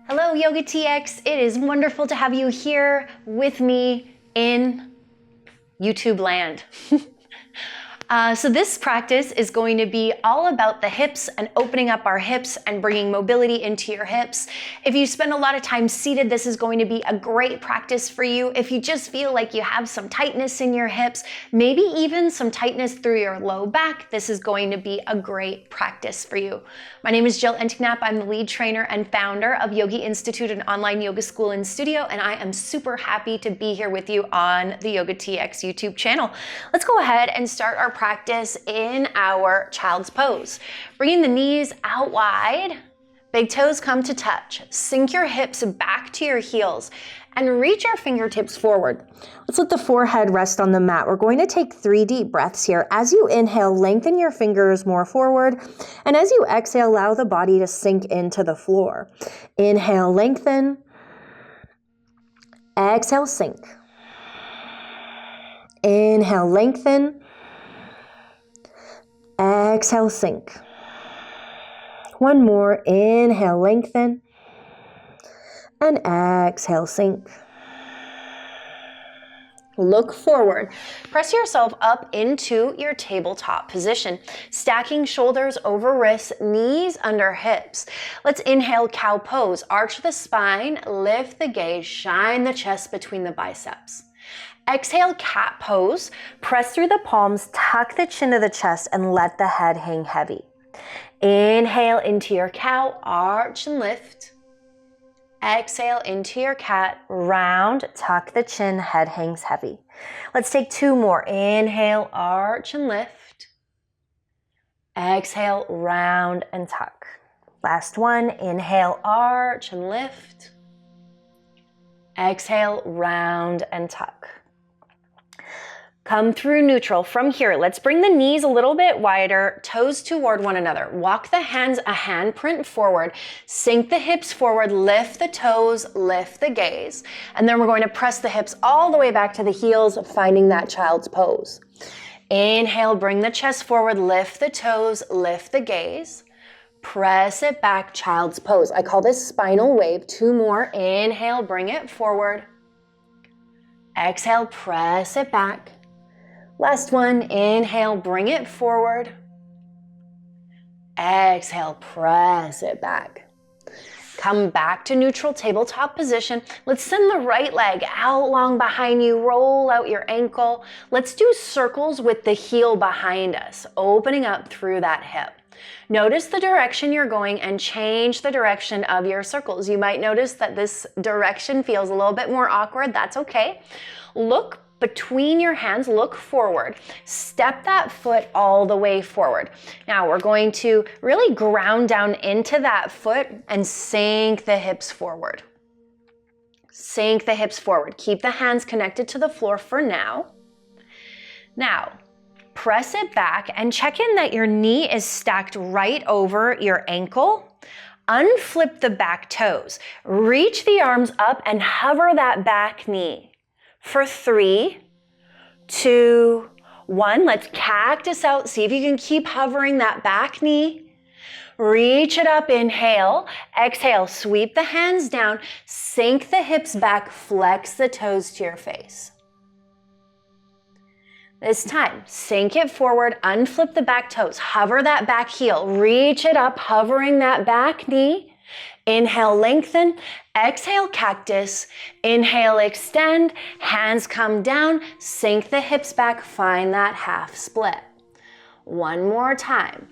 Hello, Yoga TX. It is wonderful to have you here with me in YouTube land. So this practice is going to be all about the hips and opening up our hips and bringing mobility into your hips. If you spend a lot of time seated, this is going to be a great practice for you. If you just feel like you have some tightness in your hips, maybe even some tightness through your low back, this is going to be a great practice for you. My name is Jill Enticknap. I'm the lead trainer and founder of Yogi Institute, an online yoga school and studio, and I am super happy to be here with you on the Yoga TX YouTube channel. Let's go ahead and start our practice in our child's pose. Bringing the knees out wide, big toes come to touch. Sink your hips back to your heels and reach your fingertips forward. Let's let the forehead rest on the mat. We're going to take 3 deep breaths here. As you inhale, lengthen your fingers more forward. And as you exhale, allow the body to sink into the floor. Inhale, lengthen. Exhale, sink. Inhale, lengthen. Exhale, sink. One more. Inhale, lengthen. And exhale, sink. Look forward. Press yourself up into your tabletop position. Stacking shoulders over wrists, knees under hips. Let's inhale, cow pose. Arch the spine, lift the gaze, shine the chest between the biceps. Exhale, cat pose. Press through the palms, tuck the chin to the chest, and let the head hang heavy. Inhale into your cow, arch and lift. Exhale into your cat, round, tuck the chin, head hangs heavy. Let's take 2 more. Inhale, arch and lift. Exhale, round and tuck. Last one. Inhale, arch and lift. Exhale, round and tuck. Come through neutral. From here, let's bring the knees a little bit wider, toes toward one another. Walk the hands a handprint forward, sink the hips forward, lift the toes, lift the gaze. And then we're going to press the hips all the way back to the heels, finding that child's pose. Inhale, bring the chest forward, lift the toes, lift the gaze. Press it back, child's pose. I call this spinal wave. 2 more. Inhale, bring it forward. Exhale, press it back. Last one, inhale, bring it forward. Exhale, press it back. Come back to neutral tabletop position. Let's send the right leg out long behind you. Roll out your ankle. Let's do circles with the heel behind us, opening up through that hip. Notice the direction you're going and change the direction of your circles. You might notice that this direction feels a little bit more awkward. That's okay. Look between your hands, look forward. Step that foot all the way forward. Now we're going to really ground down into that foot and sink the hips forward. Sink the hips forward. Keep the hands connected to the floor for now. Now, press it back and check in that your knee is stacked right over your ankle. Unflip the back toes. Reach the arms up and hover that back knee. For 3, 2, 1. Let's cactus out. See if you can keep hovering that back knee. Reach it up, inhale. Exhale, sweep the hands down. Sink the hips back, flex the toes to your face. This time, sink it forward, unflip the back toes. Hover that back heel. Reach it up, hovering that back knee. Inhale, lengthen. Exhale, cactus. Inhale, extend. Hands come down. Sink the hips back. Find that half split. One more time.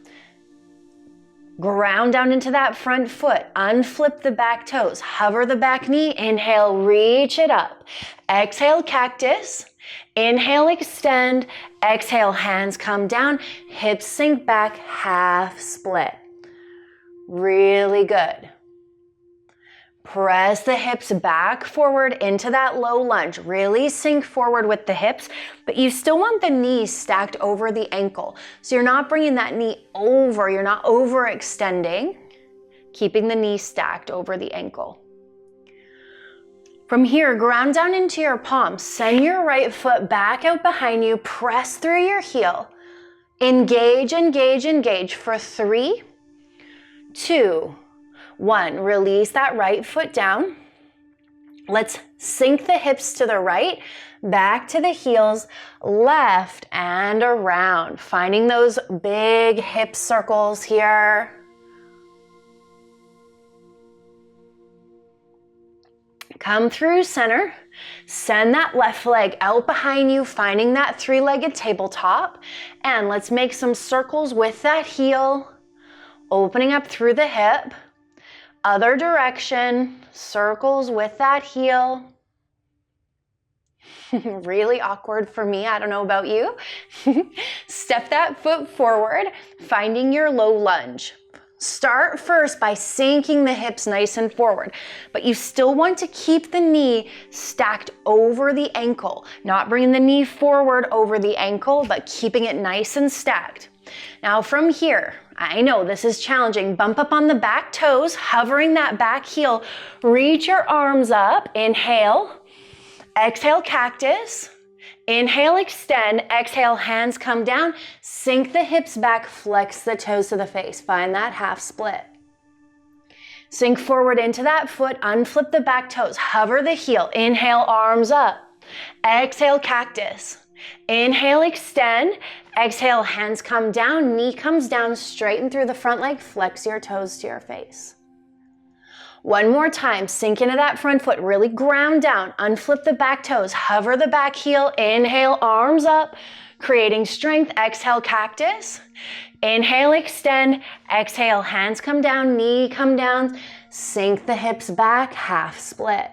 Ground down into that front foot. Unflip the back toes. Hover the back knee. Inhale, reach it up. Exhale, cactus. Inhale, extend. Exhale, hands come down. Hips sink back, half split. Really good. Press the hips back forward into that low lunge. Really sink forward with the hips, but you still want the knees stacked over the ankle. So you're not bringing that knee over, you're not overextending, keeping the knee stacked over the ankle. From here, ground down into your palms. Send your right foot back out behind you. Press through your heel. Engage, engage, engage for 3, 2, 1, release that right foot down. Let's sink the hips to the right, back to the heels, left and around. Finding those big hip circles here. Come through center. Send that left leg out behind you, finding that 3-legged tabletop. And let's make some circles with that heel, opening up through the hip. Other direction, circles with that heel. Really awkward for me, I don't know about you. Step that foot forward, finding your low lunge. Start first by sinking the hips nice and forward, but you still want to keep the knee stacked over the ankle, not bringing the knee forward over the ankle, but keeping it nice and stacked. Now from here, I know this is challenging. Bump up on the back toes, hovering that back heel. Reach your arms up. Inhale. Exhale, cactus. Inhale, extend. Exhale, hands come down. Sink the hips back. Flex the toes to the face. Find that half split. Sink forward into that foot. Unflip the back toes. Hover the heel. Inhale, arms up. Exhale, cactus. Inhale, extend. Exhale, hands come down, knee comes down, straighten through the front leg, flex your toes to your face. One more time, sink into that front foot, really ground down, unflip the back toes, hover the back heel, inhale, arms up, creating strength, exhale, cactus. Inhale, extend, exhale, hands come down, knee come down, sink the hips back, half split.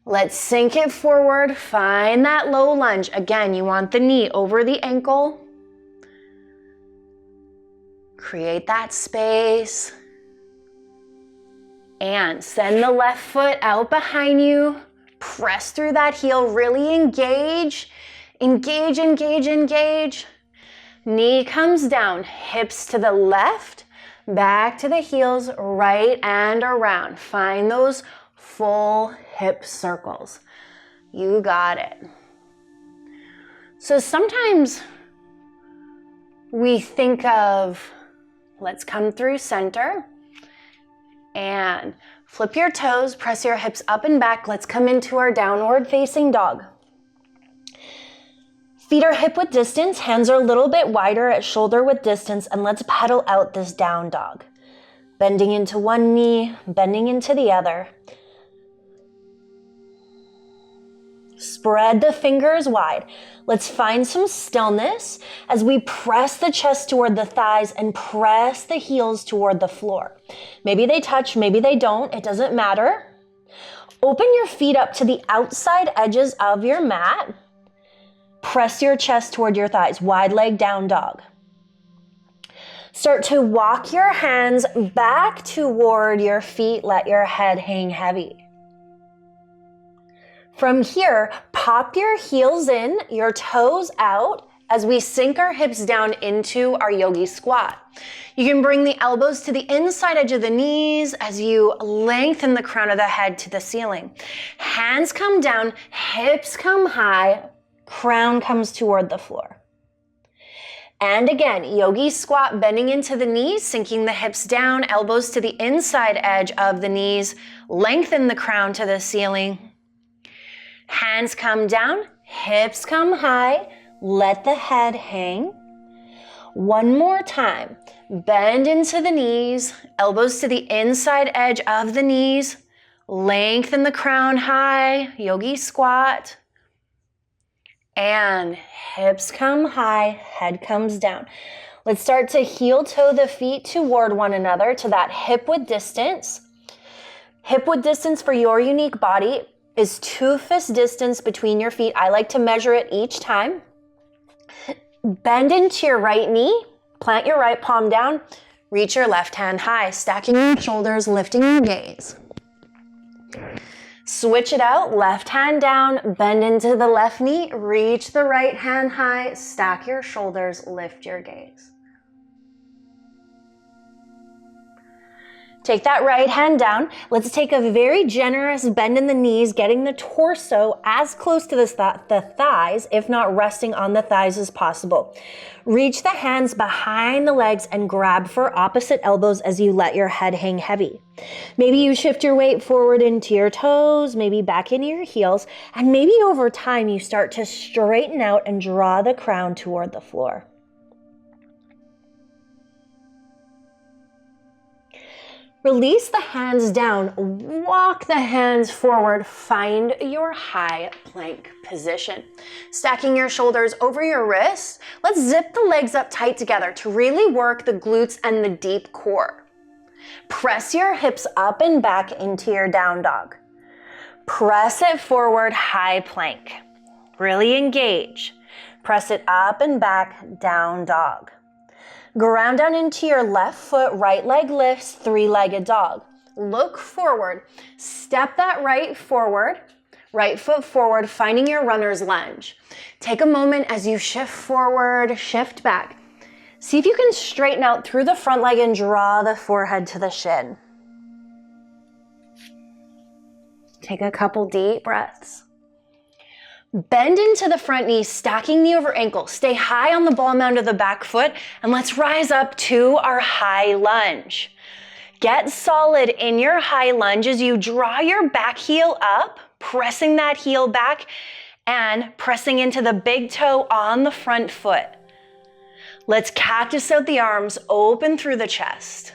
Let's sink it forward, find that low lunge. Again, you want the knee over the ankle. Create that space. And send the left foot out behind you. Press through that heel, really engage. Engage, engage, engage. Knee comes down, hips to the left, back to the heels, right and around. Find those full hip circles. You got it. So sometimes we think of, let's come through center and flip your toes, press your hips up and back. Let's come into our downward facing dog. Feet are hip width distance, hands are a little bit wider at shoulder width distance, and let's pedal out this down dog. Bending into one knee, bending into the other. Spread the fingers wide. Let's find some stillness as we press the chest toward the thighs and press the heels toward the floor. Maybe they touch, maybe they don't, it doesn't matter. Open your feet up to the outside edges of your mat. Press your chest toward your thighs, wide leg down dog. Start to walk your hands back toward your feet, let your head hang heavy. From here, pop your heels in, your toes out as we sink our hips down into our yogi squat. You can bring the elbows to the inside edge of the knees as you lengthen the crown of the head to the ceiling. Hands come down, hips come high, crown comes toward the floor. And again, yogi squat, bending into the knees, sinking the hips down, elbows to the inside edge of the knees, lengthen the crown to the ceiling. Hands come down, hips come high, let the head hang. One more time, bend into the knees, elbows to the inside edge of the knees, lengthen the crown high, yogi squat. And hips come high, head comes down. Let's start to heel toe the feet toward one another to that hip width distance. Hip width distance for your unique body is 2 fist distance between your feet. I like to measure it each time. Bend into your right knee, plant your right palm down, reach your left hand high, stacking your shoulders, lifting your gaze. Switch it out, left hand down, bend into the left knee, reach the right hand high, stack your shoulders, lift your gaze. Take that right hand down. Let's take a very generous bend in the knees, getting the torso as close to the thighs, if not resting on the thighs as possible. Reach the hands behind the legs and grab for opposite elbows as you let your head hang heavy. Maybe you shift your weight forward into your toes, maybe back into your heels, and maybe over time you start to straighten out and draw the crown toward the floor. Release the hands down, walk the hands forward, find your high plank position. Stacking your shoulders over your wrists, let's zip the legs up tight together to really work the glutes and the deep core. Press your hips up and back into your down dog. Press it forward, high plank. Really engage. Press it up and back, down dog. Ground down into your left foot, right leg lifts, three-legged dog. Look forward, step that right forward, right foot forward, finding your runner's lunge. Take a moment as you shift forward, shift back. See if you can straighten out through the front leg and draw the forehead to the shin. Take a couple deep breaths. Bend into the front knee, stacking the over ankle. Stay high on the ball mound of the back foot, and let's rise up to our high lunge. Get solid in your high lunge as you draw your back heel up, pressing that heel back and pressing into the big toe on the front foot. Let's cactus out the arms, open through the chest.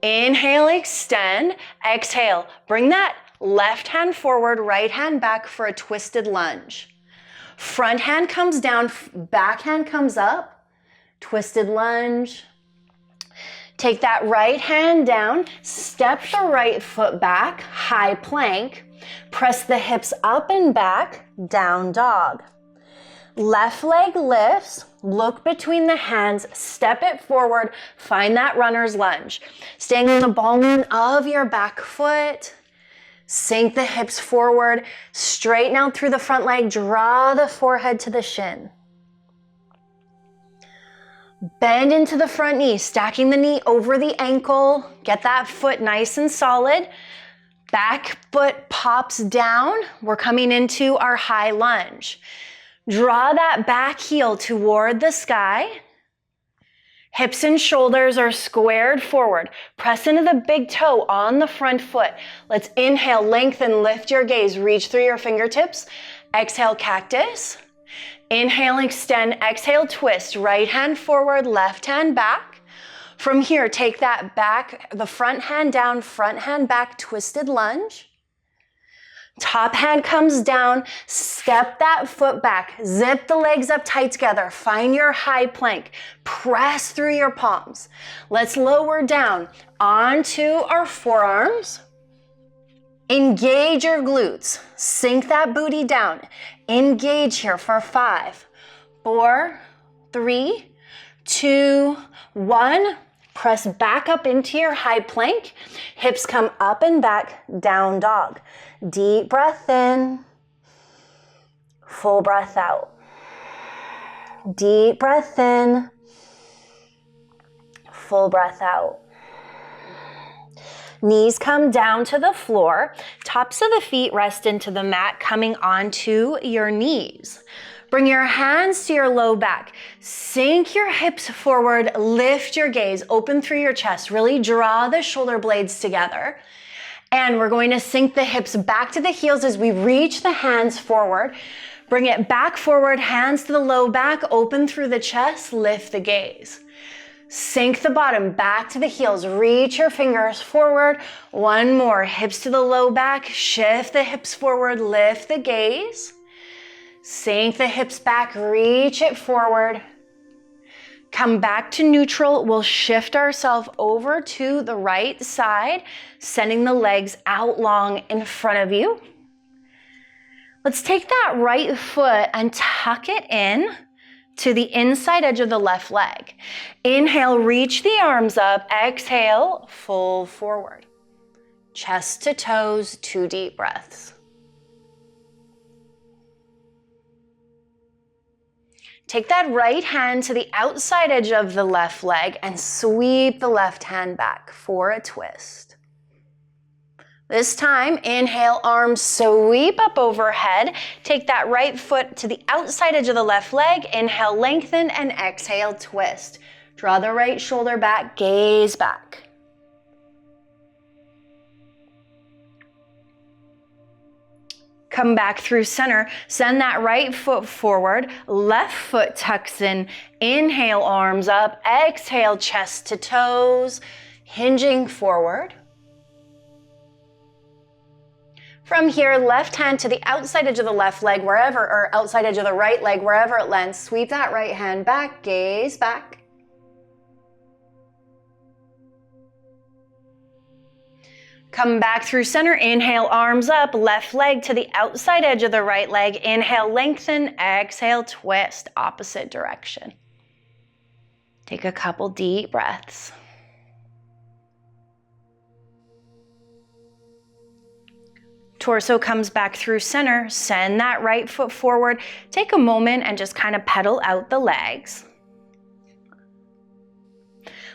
Inhale, extend. Exhale, bring that left hand forward, right hand back for a twisted lunge. Front hand comes down, back hand comes up, twisted lunge. Take that right hand down, step the right foot back, high plank. Press the hips up and back, down dog. Left leg lifts, look between the hands, step it forward, find that runner's lunge. Staying on the ball mound of your back foot. Sink the hips forward, straighten out through the front leg, draw the forehead to the shin. Bend into the front knee, stacking the knee over the ankle. Get that foot nice and solid. Back foot pops down. We're coming into our high lunge. Draw that back heel toward the sky. Hips and shoulders are squared forward. Press into the big toe on the front foot. Let's inhale, lengthen, lift your gaze. Reach through your fingertips. Exhale, cactus. Inhale, extend. Exhale, twist. Right hand forward, left hand back. From here, take that back, the front hand down, front hand back, twisted lunge. Top hand comes down, step that foot back, zip the legs up tight together, find your high plank, press through your palms. Let's lower down onto our forearms. Engage your glutes, sink that booty down. Engage here for 5, 4, 3, 2, 1. Press back up into your high plank. Hips come up and back, down dog. Deep breath in, full breath out. Deep breath in, full breath out. Knees come down to the floor. Tops of the feet rest into the mat, coming onto your knees. Bring your hands to your low back. Sink your hips forward, lift your gaze, open through your chest. Really draw the shoulder blades together. And we're going to sink the hips back to the heels as we reach the hands forward. Bring it back forward, hands to the low back, open through the chest, lift the gaze. Sink the bottom back to the heels, reach your fingers forward. One more, hips to the low back, shift the hips forward, lift the gaze. Sink the hips back, reach it forward. Come back to neutral. We'll shift ourselves over to the right side, sending the legs out long in front of you. Let's take that right foot and tuck it in to the inside edge of the left leg. Inhale, reach the arms up. Exhale, full forward. Chest to toes, 2 deep breaths. Take that right hand to the outside edge of the left leg and sweep the left hand back for a twist. This time, inhale, arms sweep up overhead. Take that right foot to the outside edge of the left leg. Inhale, lengthen, and exhale, twist. Draw the right shoulder back, gaze back. Come back through center, send that right foot forward, left foot tucks in, inhale, arms up, exhale, chest to toes, hinging forward. From here, left hand to the outside edge of the left leg, wherever, or outside edge of the right leg, wherever it lands, sweep that right hand back, gaze back. Come back through center, inhale, arms up, left leg to the outside edge of the right leg. Inhale, lengthen, exhale, twist, opposite direction. Take a couple deep breaths. Torso comes back through center, send that right foot forward. Take a moment and just kind of pedal out the legs.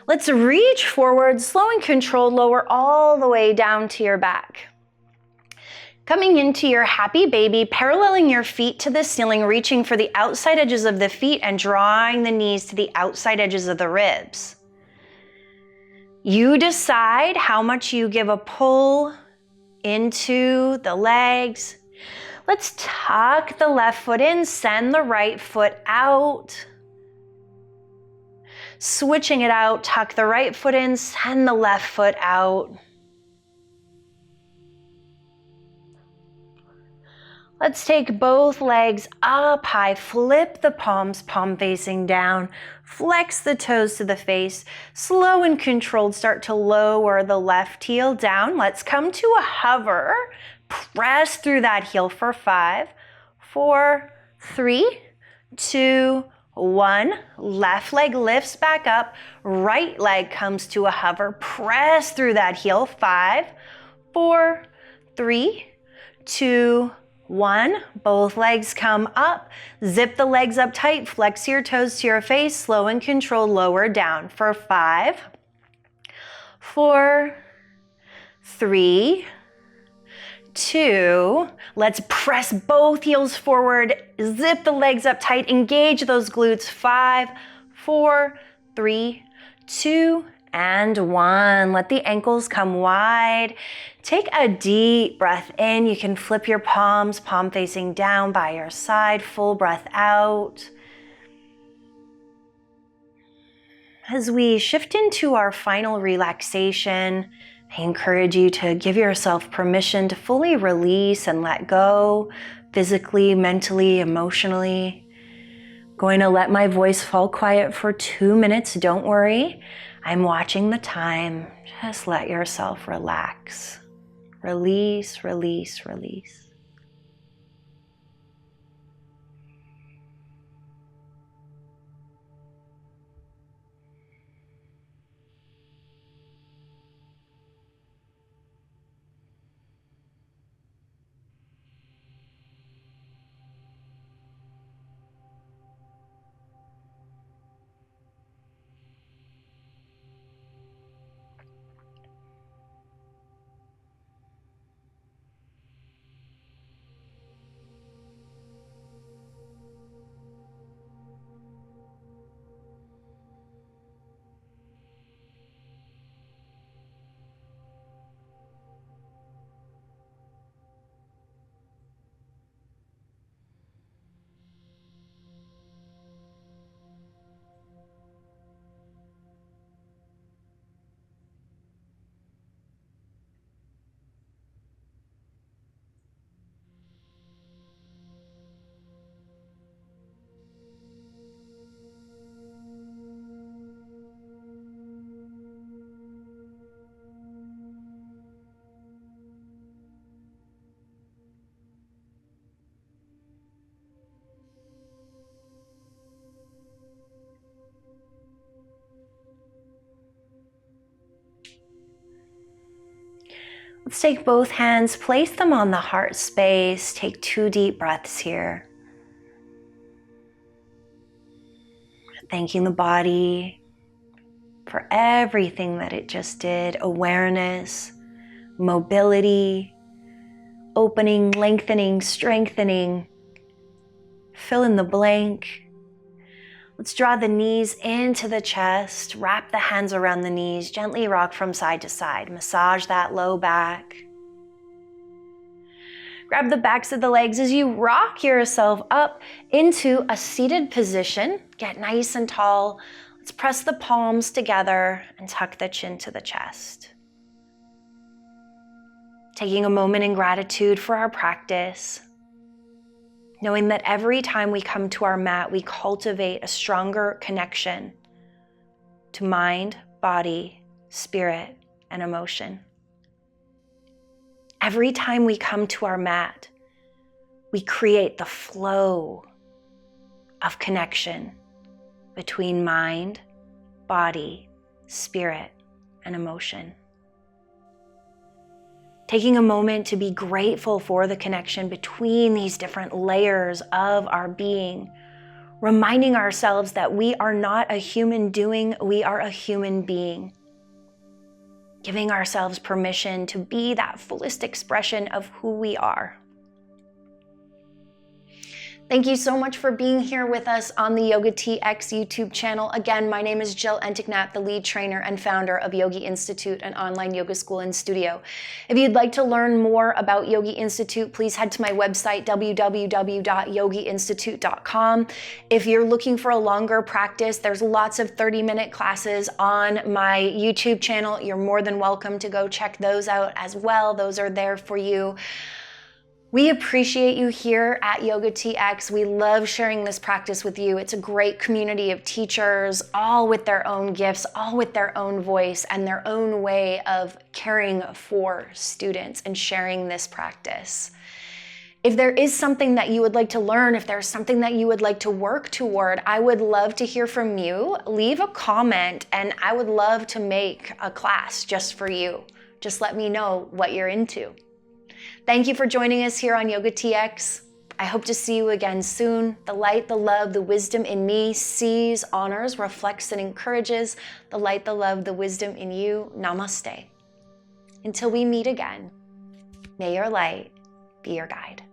Let's reach forward, slow and controlled, lower all the way down to your back. Coming into your happy baby, paralleling your feet to the ceiling, reaching for the outside edges of the feet and drawing the knees to the outside edges of the ribs. You decide how much you give a pull into the legs. Let's tuck the left foot in, send the right foot out. Switching it out, tuck the right foot in, send the left foot out. Let's take both legs up high, flip the palms, palm facing down, flex the toes to the face, slow and controlled, start to lower the left heel down. Let's come to a hover, press through that heel for 5, 4, 3, 2, 1. Left leg lifts back up, right leg comes to a hover, press through that heel, 5, 4, 3, 2, 1. Both legs come up, zip the legs up tight, flex your toes to your face, slow and controlled, lower down for 5, 4, 3, 2. Let's press both heels forward, zip the legs up tight, engage those glutes, 5, 4, 3, 2, and 1. Let the ankles come wide. Take a deep breath in. You can flip your palms, palm facing down by your side, full breath out. As we shift into our final relaxation, I encourage you to give yourself permission to fully release and let go, physically, mentally, emotionally. Going to let my voice fall quiet for 2 minutes. Don't worry. I'm watching the time. Just let yourself relax. Release, release, release. Let's take both hands, place them on the heart space. Take 2 deep breaths here. Thanking the body for everything that it just did. Awareness, mobility, opening, lengthening, strengthening. Fill in the blank. Let's draw the knees into the chest. Wrap the hands around the knees. Gently rock from side to side. Massage that low back. Grab the backs of the legs as you rock yourself up into a seated position. Get nice and tall. Let's press the palms together and tuck the chin to the chest. Taking a moment in gratitude for our practice, knowing that every time we come to our mat, we cultivate a stronger connection to mind, body, spirit, and emotion. Every time we come to our mat, we create the flow of connection between mind, body, spirit, and emotion. Taking a moment to be grateful for the connection between these different layers of our being, reminding ourselves that we are not a human doing, we are a human being. Giving ourselves permission to be that fullest expression of who we are. Thank you so much for being here with us on the Yoga TX YouTube channel. Again, my name is Jill Enticknap, the lead trainer and founder of Yogi Institute, an online yoga school and studio. If you'd like to learn more about Yogi Institute, please head to my website, www.yogiinstitute.com. If you're looking for a longer practice, there's lots of 30-minute classes on my YouTube channel. You're more than welcome to go check those out as well. Those are there for you. We appreciate you here at Yoga TX. We love sharing this practice with you. It's a great community of teachers, all with their own gifts, all with their own voice and their own way of caring for students and sharing this practice. If there is something that you would like to learn, if there's something that you would like to work toward, I would love to hear from you. Leave a comment and I would love to make a class just for you. Just let me know what you're into. Thank you for joining us here on Yoga TX. I hope to see you again soon. The light, the love, the wisdom in me sees, honors, reflects, and encourages the light, the love, the wisdom in you. Namaste. Until we meet again, may your light be your guide.